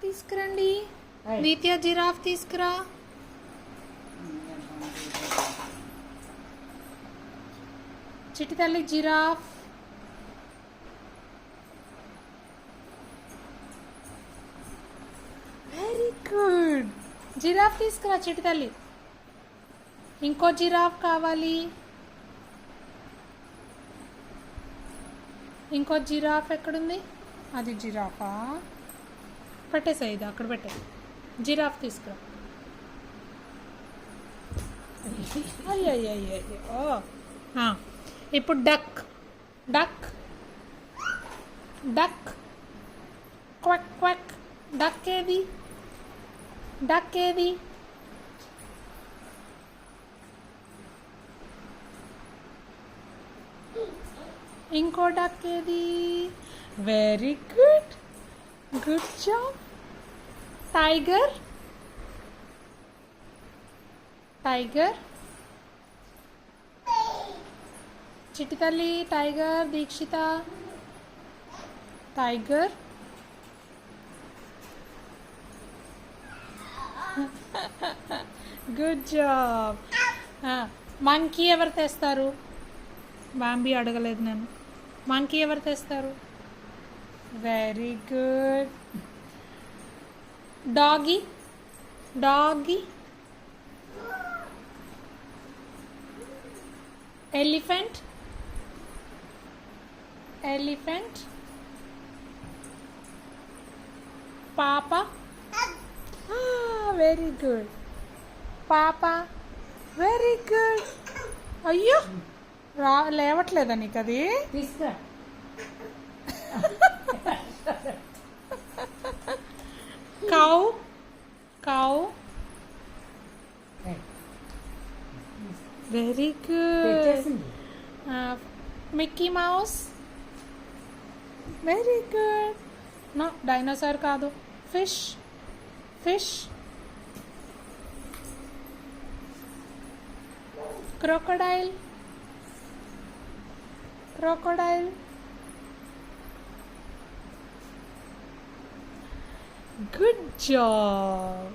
తీసుకురండి. నిత్య జిరాఫ్ తీసుకురా. చిట్టి తల్లి జిరాఫ్. Very good. జిరాఫ్ తీసుకురా చిట్టి తల్లి. ఇంకో జిరాఫ్ కావాలి. ఇంకో జిరాఫ్ ఎక్కడుంది? అది జిరాఫా? పెట్టేసాయి, ఇది అక్కడ పెట్టే. జిరాఫ్ తీసుకురా. అయ్యో. ఇప్పుడు duck. Duck duck quack quack. Duck ఏది? డక్ ఏది? ఇంకో డక్ ఏది? Very good. Good job. Tiger. Tiger. చిట్టి తల్లి tiger. Dikshita tiger. Good job. Monkey ఎవరు తెస్తారు? బాంబీ అడగలేదు నేను. మంకీ ఎవరు తెస్తారు? Very good. Doggy. Doggy. Elephant. Elephant. పాప. Very good. పాప. Very good. అయ్యో లేవట్లేదా నీకు అది? Cow. Cow. Very good. Mickey Mouse. Very good. No, dinosaur కాదు. Fish. Fish. Crocodile. Crocodile. Good job.